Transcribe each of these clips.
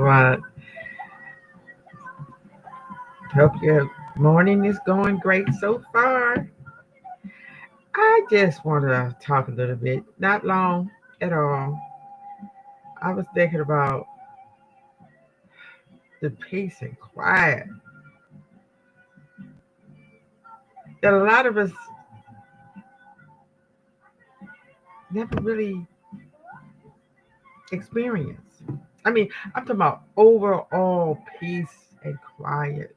everyone. Hope your morning is going great so far. I just want to talk a little bit, not long at all. I was thinking about the peace and quiet that a lot of us never really experience. I mean, I'm talking about overall peace and quiet.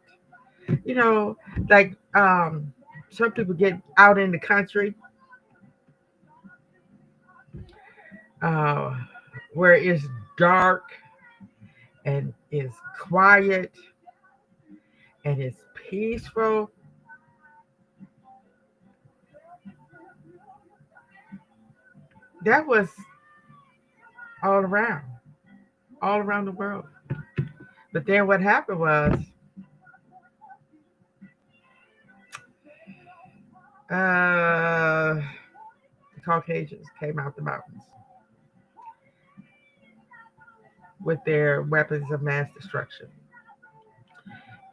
You know, like some people get out in the country uh, where it's dark and it's quiet and it's peaceful. That was all around, all around the world. But then what happened was the Caucasians came out the mountains with their weapons of mass destruction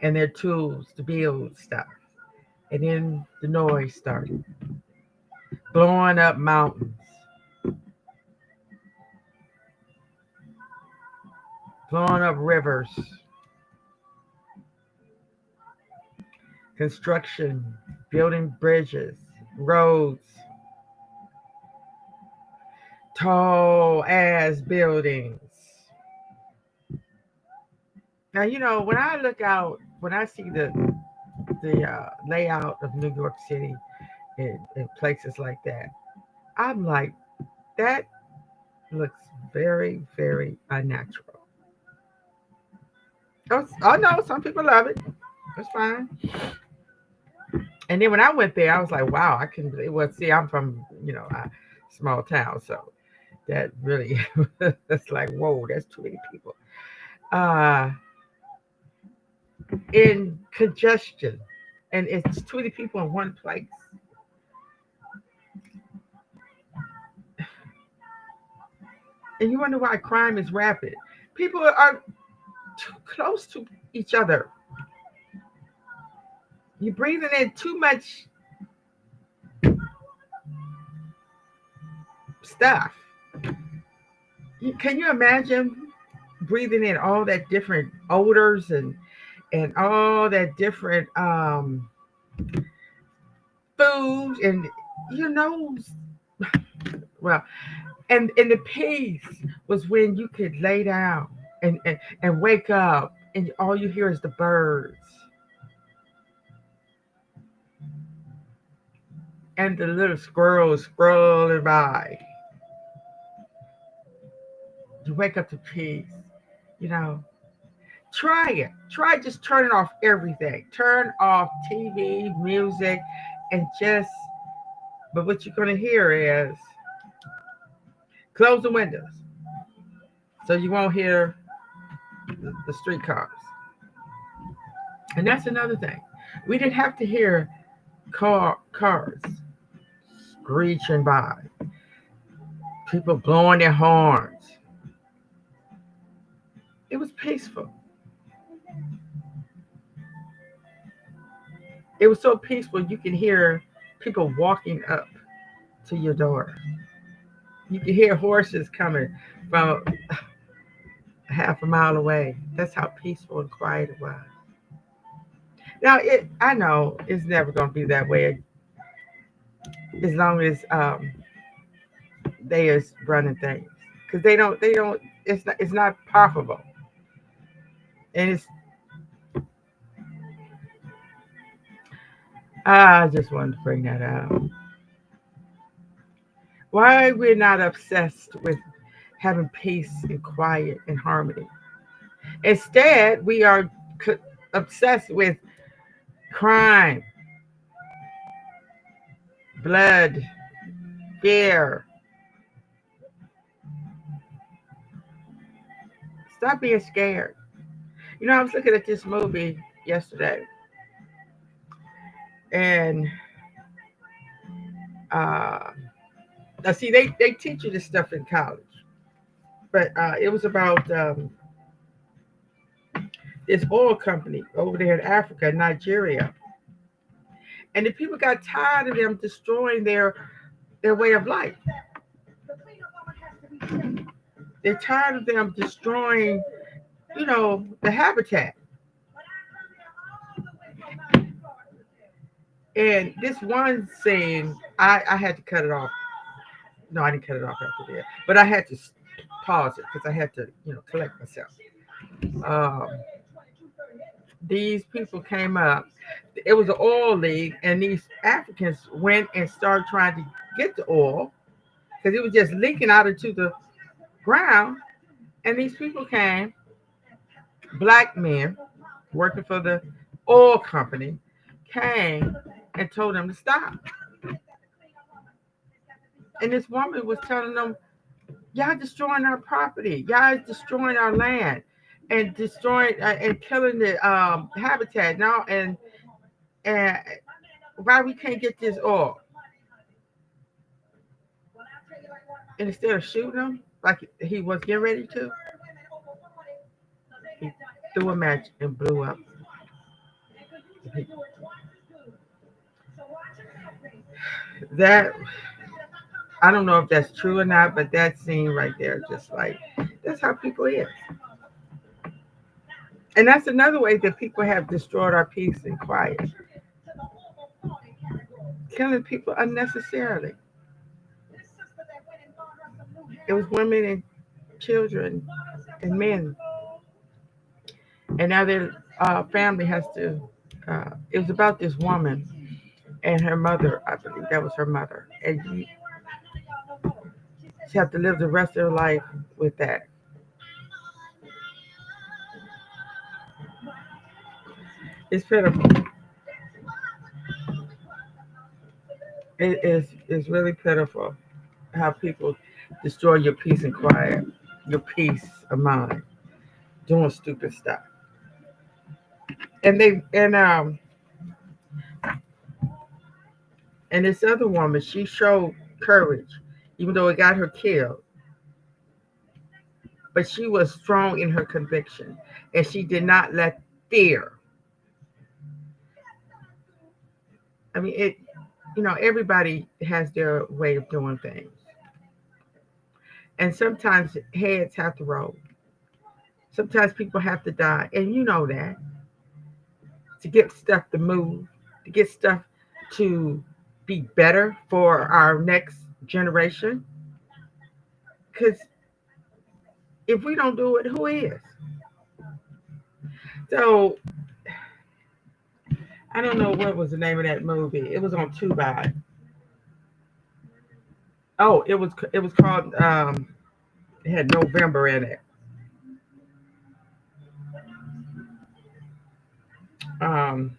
and their tools to build stuff. And then the noise started, blowing up mountains, blowing up rivers, construction, building bridges, roads, tall ass buildings. Now when I look out, when I see the layout of New York City and places like that, I'm like, that looks very, very unnatural. Oh no, some people love it. That's fine. And then when I went there, I was like, wow, I can believe. Well, see, I'm from a small town, so that really it's like, whoa, that's too many people. Uh, in congestion, and it's too many people in one place, and you wonder why crime is rapid. People are too close to each other. You're breathing in too much stuff. Can you imagine breathing in all that different odors and all that different food and you know well and the peace was when you could lay down and wake up and all you hear is the birds and the little squirrels scrolling by. You wake up to peace, you know. Try it. Try just turning off everything. Turn off TV, music, and just. But what you're gonna hear is close the windows so you won't hear the street cars. And that's another thing. We didn't have to hear cars screeching by, people blowing their horns. It was peaceful. It was so peaceful you can hear people walking up to your door. You can hear horses coming from half a mile away. That's how peaceful and quiet it was. Now, I know it's never going to be that way as long as they is running things because they don't. It's not profitable, and it's. I just wanted to bring that out. Why we're not obsessed with having peace and quiet and harmony. Instead, we are obsessed with crime, blood, fear. Stop being scared. I was looking at this movie yesterday, and uh, now see, they teach you this stuff in college, but it was about this oil company over there in Africa, Nigeria, and the people got tired of them destroying their way of life. They're tired of them destroying, the habitat. And this one saying, I had to cut it off. No, I didn't cut it off after that, but I had to pause it because I had to, collect myself. Um, these people came up. It was an oil league, and these Africans went and started trying to get the oil because it was just leaking out into the ground. And these people came, black men working for the oil company, came and told them to stop. And this woman was telling them, y'all destroying our property, y'all destroying our land, and destroying and killing the habitat now, and why we can't get this oil. And instead of shooting him like he was getting ready to, he threw a match and blew up the people. That, I don't know if that's true or not, but that scene right there, just like, that's how people is. And that's another way that people have destroyed our peace and quiet, killing people unnecessarily. It was women and children and men, and now their family has to. It was about this woman and her mother. I believe that was her mother, and she had to live the rest of her life with that. It's pitiful. It is really pitiful how people destroy your peace and quiet, your peace of mind, doing stupid stuff. And this other woman, she showed courage, even though it got her killed. But she was strong in her conviction, and she did not let fear. I mean, everybody has their way of doing things, and sometimes heads have to roll. Sometimes people have to die, and you know that, to get stuff to move, to get stuff to be better for our next generation. Because if we don't do it, who is? So I don't know what was the name of that movie. It was on Tubi. Oh, it was called. It had November in it. Um,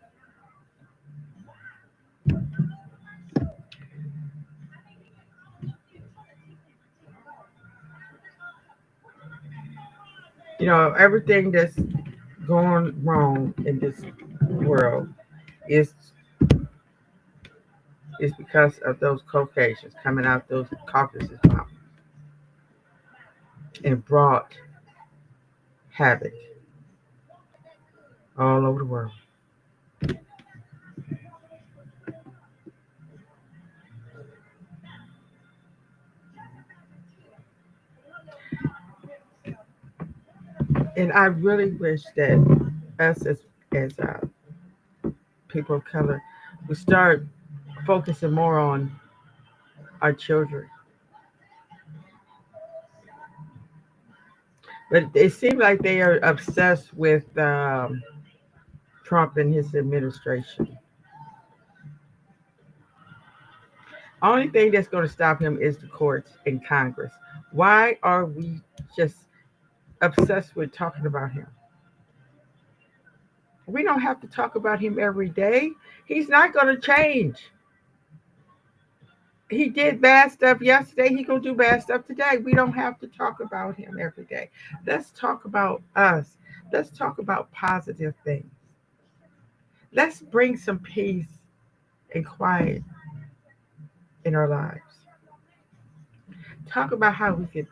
everything that's going wrong in this world is is because of those Caucasians coming out those Caucasus mountains and brought havoc all over the world. And I really wish that us as people of color would start focusing more on our children. But it seems like they are obsessed with Trump and his administration. Only thing that's going to stop him is the courts and Congress. Why are we just obsessed with talking about him? We don't have to talk about him every day. He's not going to change. He did bad stuff yesterday. He gonna do bad stuff today. We don't have to talk about him every day. Let's talk about us. Let's talk about positive things. Let's bring some peace and quiet in our lives. Talk about how we could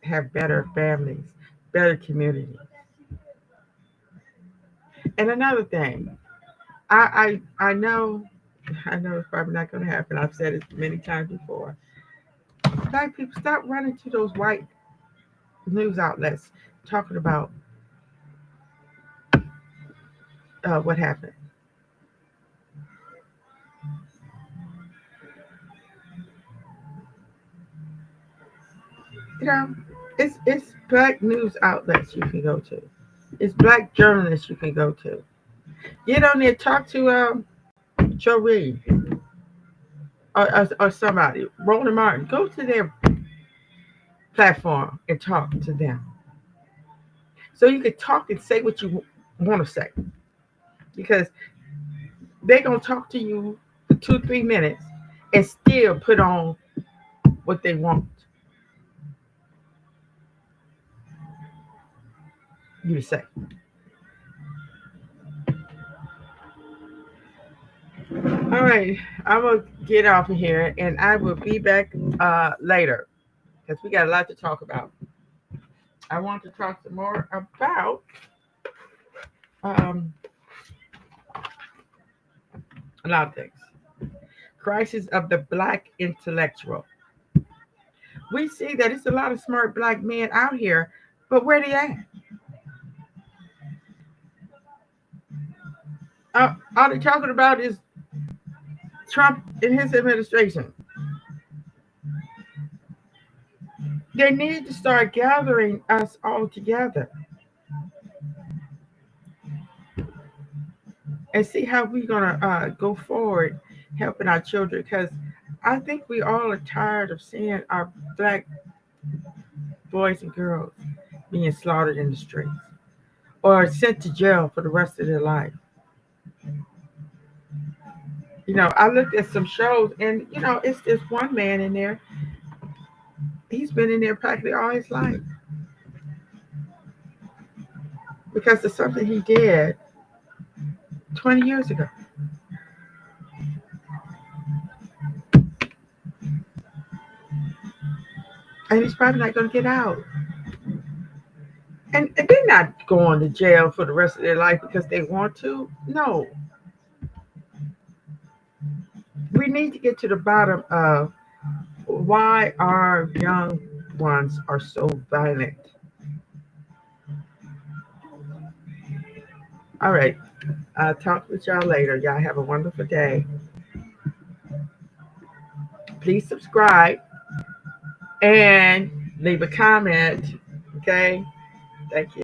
have better families, better communities. And another thing, I know it's probably not going to happen. I've said it many times before. Black people, stop running to those white news outlets talking about what happened. You know, it's black news outlets you can go to. It's black journalists you can go to. Get on there, talk to Joe Reed or somebody, Roland Martin. Go to their platform and talk to them, so you can talk and say what you want to say. Because they're gonna talk to you for 2 3 minutes and still put on what they want you to say. All right, I'm gonna get off of here, and I will be back later because we got a lot to talk about. I want to talk some more about um, a lot of things. Crisis of the black intellectual. We see that it's a lot of smart black men out here, but where they at? All they're talking about is Trump and his administration. They need to start gathering us all together and see how we're gonna go forward helping our children. Because I think we all are tired of seeing our black boys and girls being slaughtered in the streets or sent to jail for the rest of their life. I looked at some shows, and it's this one man in there. He's been in there practically all his life because of something he did 20 years ago. And he's probably not going to get out. And they're not going to jail for the rest of their life because they want to. No. We need to get to the bottom of why our young ones are so violent. All right. I'll talk with y'all later. Y'all have a wonderful day. Please subscribe and leave a comment. Okay. Thank you.